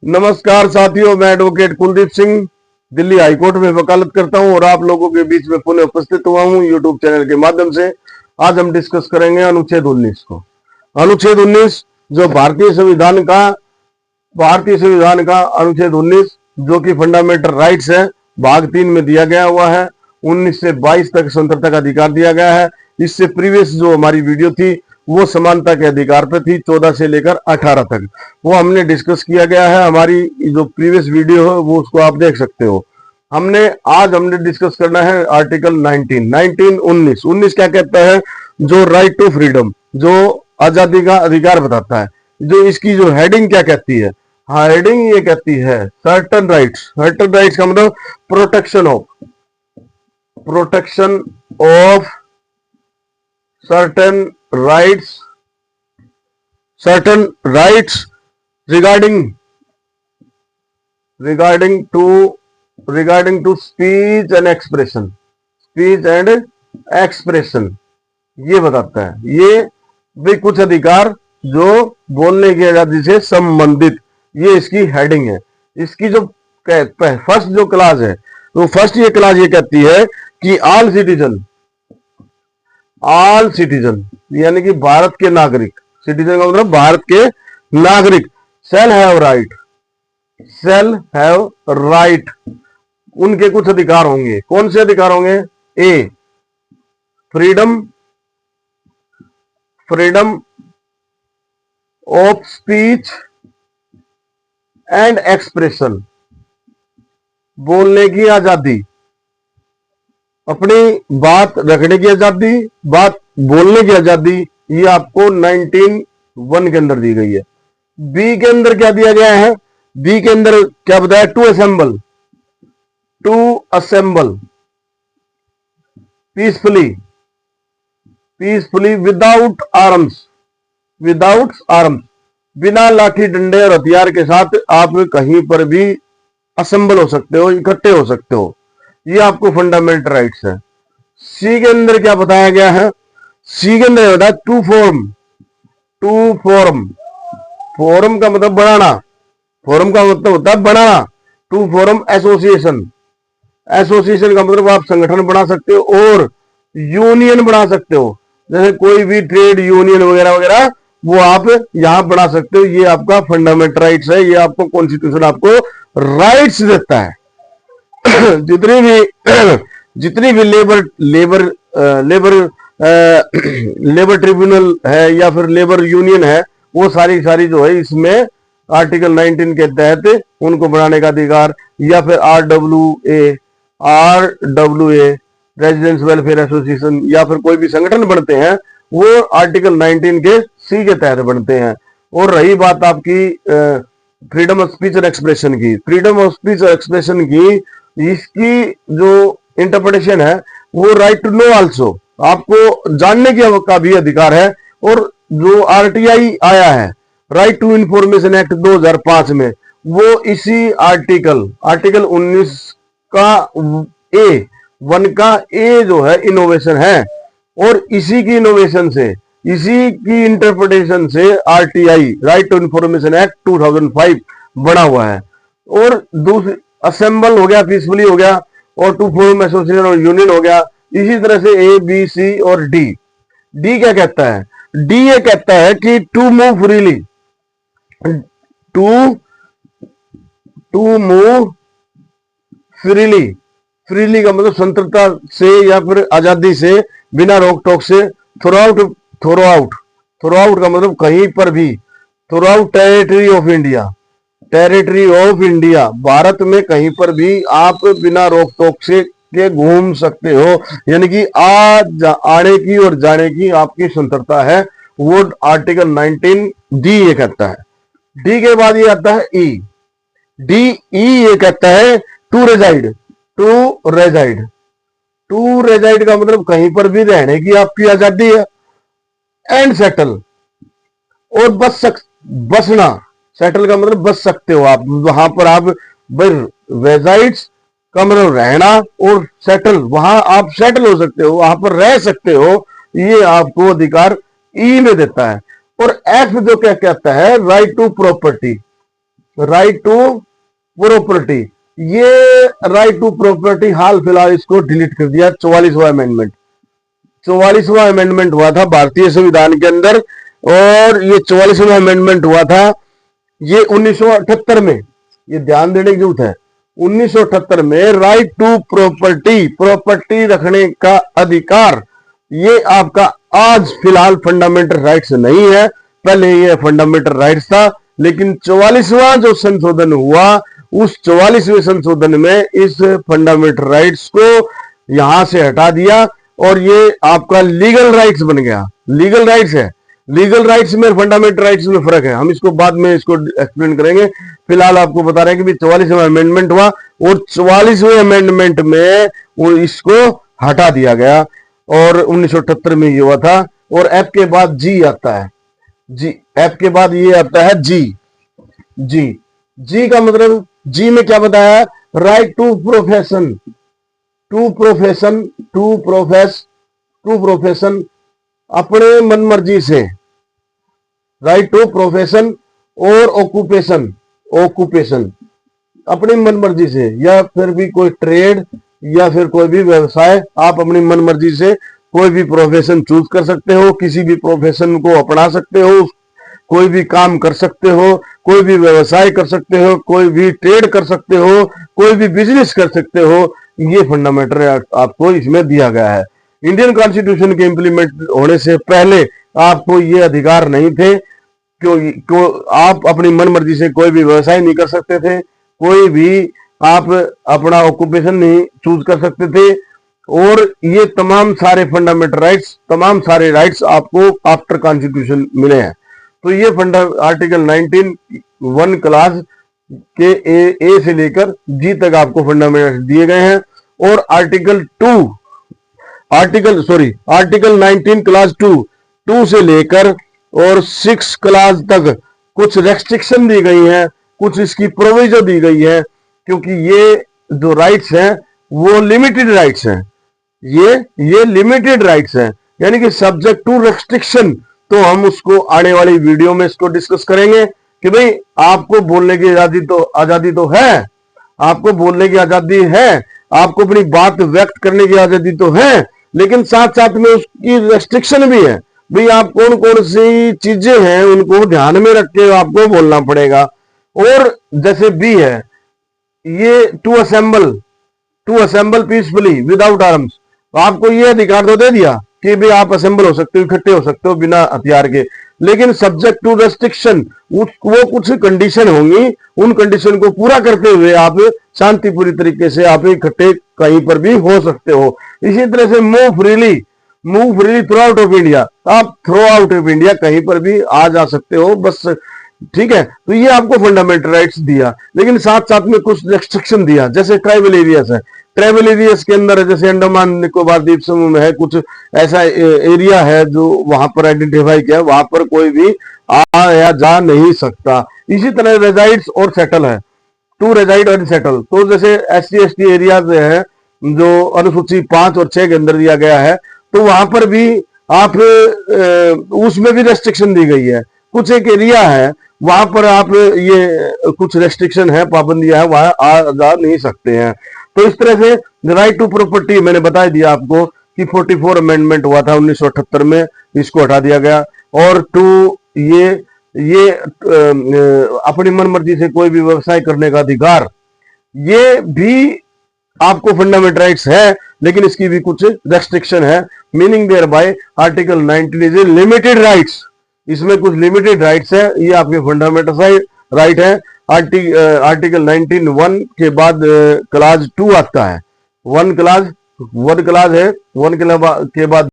नमस्कार साथियों, मैं एडवोकेट कुलदीप सिंह दिल्ली हाईकोर्ट में वकालत करता हूं और आप लोगों के बीच में पुनः उपस्थित हुआ हूं यूट्यूब चैनल के माध्यम से। आज हम डिस्कस करेंगे अनुच्छेद 19 को। अनुच्छेद 19 जो भारतीय संविधान का अनुच्छेद 19 जो कि फंडामेंटल राइट्स है, भाग 3 में दिया गया हुआ है। 19 से 22 तक स्वतंत्रता का अधिकार दिया गया है। इससे प्रीवियस जो हमारी वीडियो थी वो समानता के अधिकार पे थी, 14 से लेकर 18 तक वो हमने डिस्कस किया गया है। हमारी जो प्रीवियस वीडियो है वो उसको आप देख सकते हो। आज हमने डिस्कस करना है आर्टिकल 19 क्या कहता है? जो राइट टू फ्रीडम, जो आजादी का अधिकार बताता है। जो इसकी जो हेडिंग क्या कहती है? हाँ, हेडिंग ये कहती है सर्टन राइट्स का मतलब protection of certain rights regarding to speech and expression ये बताता है। ये भी कुछ अधिकार जो बोलने की आजादी से संबंधित, ये इसकी हेडिंग है। इसकी जो फर्स्ट जो क्लास है, तो फर्स्ट ये क्लास ये कहती है कि ऑल सिटीजन यानी कि भारत के नागरिक, सिटीजन का मतलब भारत के नागरिक, शैल हैव राइट, उनके कुछ अधिकार होंगे। कौन से अधिकार होंगे? A, freedom of speech and expression, बोलने की आजादी, अपनी बात रखने की आजादी, बात बोलने की आजादी, ये आपको 19(1) के अंदर दी गई है। बी के अंदर क्या दिया गया है? बी के अंदर क्या बताया? To assemble peacefully without arms, बिना लाठी डंडे और हथियार के साथ आप कहीं पर भी असेंबल हो सकते हो, इकट्ठे हो सकते हो। ये आपको फंडामेंटल राइट्स है। सी के अंदर क्या बताया गया है? सी के अंदर होता है टू फॉर्म का मतलब बनाना, फॉर्म का मतलब होता है बनाना। टू फॉर्म एसोसिएशन का मतलब आप संगठन बना सकते हो और यूनियन बना सकते हो। जैसे कोई भी ट्रेड यूनियन वगैरह वो आप यहां बना सकते हो। ये आपका फंडामेंटल राइट्स है। ये आपको कॉन्स्टिट्यूशन आपको राइट्स देता है। जितनी भी लेबर ट्रिब्यूनल है या फिर लेबर यूनियन है, वो सारी जो है इसमें आर्टिकल 19 के तहत उनको बनाने का अधिकार, या फिर RWA रेजिडेंस वेलफेयर एसोसिएशन या फिर कोई भी संगठन बनते हैं वो आर्टिकल 19 के सी के तहत बनते हैं। और रही बात आपकी फ्रीडम ऑफ स्पीच और एक्सप्रेशन की, इसकी जो इंटरप्रिटेशन है वो राइट टू नो आल्सो, आपको जानने का भी अधिकार है। और जो RTI आया है, राइट टू इंफॉर्मेशन एक्ट 2005 में, वो इसी आर्टिकल 19 का A1 का A जो है इनोवेशन है। और इसी की इनोवेशन से, इसी की इंटरप्रिटेशन से RTI right to information act 2005 बना हुआ है। और दूसरी असेंबल हो गया, पीसफुली हो गया, और टू फॉर्म एसोसिएशन और यूनियन हो गया। इसी तरह से A, B, C और D क्या कहता है? D ये कहता है कि टू मूव फ्रीली का मतलब स्वतंत्रता से या फिर आजादी से, बिना रोक टोक से, थ्रू आउट का मतलब कहीं पर भी, through out territory of India, Bharat में कहीं पर भी आप बिना रोक टोक से के घूम सकते हो। यानी कि आने की और जाने की आपकी स्वतंत्रता है। वो आर्टिकल 19 D ये कहता है। डी के बाद ये आता है ई। ये कहता है टू रेजाइड का मतलब कहीं पर भी रहने की आपकी आजादी है। एंड सेटल और बसना, सेटल का मतलब बस सकते हो आप, वहां पर आप रेजाइड्स का मतलब रहना, और सेटल वहां आप सेटल हो सकते हो, वहां पर रह सकते हो। ये आपको अधिकार ई में देता है। और एफ जो क्या कहता है? Right to property, right to property, ये राइट टू प्रॉपर्टी हाल फिलहाल इसको डिलीट कर दिया। 44वां अमेंडमेंट, 44वां अमेंडमेंट हुआ था भारतीय संविधान के अंदर, और ये 44वां अमेंडमेंट हुआ था ये 1978 में। ये ध्यान देने की जरूरत है, 1978 में राइट टू प्रॉपर्टी, प्रॉपर्टी रखने का अधिकार, ये आपका आज फिलहाल फंडामेंटल राइट्स नहीं है, पहले ये फंडामेंटल राइट्स था। लेकिन 44वां जो संशोधन हुआ, उस 44वें संशोधन में इस फंडामेंटल राइट्स को यहां से हटा दिया और ये आपका लीगल राइट्स बन गया। लीगल राइट्स है, लीगल राइट्स में फंडामेंटल राइट्स में फर्क है, हम इसको बाद में इसको एक्सप्लेन करेंगे। फिलहाल आपको बता रहे हैं कि 44वां अमेंडमेंट हुआ और 44वें अमेंडमेंट में वो इसको हटा दिया गया और 1978 में ये हुआ था। और एफ के बाद जी आता है, जी, एफ के बाद ये आता है जी। जी, जी का मतलब, जी में क्या बताया? Right to profession, to profession, to profession अपने मन मर्जी से, राइट टू प्रोफेशन और ऑक्यूपेशन, ऑक्यूपेशन अपनी मन मर्जी से, या फिर भी कोई ट्रेड या फिर कोई भी व्यवसाय, आप अपनी मन मर्जी से कोई भी प्रोफेशन चूज कर सकते हो, किसी भी प्रोफेशन को अपना सकते हो, कोई भी काम कर सकते हो, कोई भी व्यवसाय कर सकते हो, कोई भी ट्रेड कर सकते हो, कोई भी बिजनेस कर सकते हो। ये फंडामेंटल आपको इसमें दिया गया है। इंडियन कॉन्स्टिट्यूशन के इंप्लीमेंट होने से पहले आपको ये अधिकार नहीं थे, क्यों आप अपनी मन मर्जी से कोई भी व्यवसाय नहीं कर सकते थे, कोई भी आप अपना ऑक्यूपेशन नहीं चूज कर सकते थे, और ये तमाम सारे फंडामेंटल राइट्स, तमाम सारे राइट्स आपको आफ्टर कॉन्स्टिट्यूशन मिले हैं। तो ये आर्टिकल 19(1) क्लास के ए से लेकर जी तक आपको फंडामेंटल दिए गए हैं। और आर्टिकल 19 क्लास 2 से लेकर और 6 क्लास तक कुछ रेस्ट्रिक्शन दी गई हैं, कुछ इसकी प्रोविजन दी गई है, क्योंकि ये जो राइट्स हैं वो लिमिटेड राइट्स हैं, ये लिमिटेड राइट्स हैं, यानी कि सब्जेक्ट टू रेस्ट्रिक्शन। तो हम उसको आने वाली वीडियो में इसको डिस्कस करेंगे कि भाई आपको बोलने की आजादी तो है, आपको बोलने की आजादी है, आपको अपनी बात व्यक्त करने की आजादी तो है, लेकिन साथ साथ में उसकी रेस्ट्रिक्शन भी है। भाई आप कौन कौन सी चीजें हैं उनको ध्यान में रख के आपको बोलना पड़ेगा। और जैसे बी है, ये to assemble peacefully without arms, आपको ये अधिकार तो दे दिया कि भी आप असेंबल हो सकते हो, इकट्ठे हो सकते हो बिना हथियार के, लेकिन सब्जेक्ट टू रेस्ट्रिक्शन, वो कुछ कंडीशन होंगी, उन कंडीशन को पूरा करते हुए आप शांतिपूरी तरीके से आप इकट्ठे कहीं पर भी हो सकते हो। इसी तरह से move freely through out of India, आप थ्रू आउट ऑफ इंडिया कहीं पर भी आ जा सकते हो, बस, ठीक है। तो ये आपको फंडामेंटल राइट्स दिया, लेकिन साथ साथ में कुछ रेस्ट्रिक्शन दिया। जैसे ट्राइबल एरियाज है, ट्राइबल एरियाज के अंदर जैसे अंडमान निकोबार द्वीप समूह में है, कुछ ऐसा एरिया है जो वहां पर आइडेंटिफाई किया, वहां पर कोई भी आ या जा नहीं सकता। इसी तरह रेजाइड्स और सेटल है, टू रेजाइड और सेटल। तो जैसे SC/ST एरियाज है जो अनुसूची 5 और 6 के अंदर दिया गया है, तो वहां पर भी आप उसमें भी रेस्ट्रिक्शन दी गई है। कुछ एक एरिया है वहां पर आप ये कुछ रेस्ट्रिक्शन है, पाबंदियां है, वहां आ जा नहीं सकते हैं। तो इस तरह से राइट टू प्रॉपर्टी मैंने बता दिया आपको कि 44 अमेंडमेंट हुआ था 1978 में, इसको हटा दिया गया। और ये अपनी मन मर्जी से कोई भी व्यवसाय करने का अधिकार, ये भी आपको फंडामेंटल राइट्स है, लेकिन इसकी भी कुछ रेस्ट्रिक्शन है। Meaning thereby article 19 is limited rights, इसमें कुछ लिमिटेड राइट्स है, ये आपके फंडामेंटल राइट है। आर्टिकल 19(1) के बाद क्लास 2 आता है, 1 क्लास है, 1 के बाद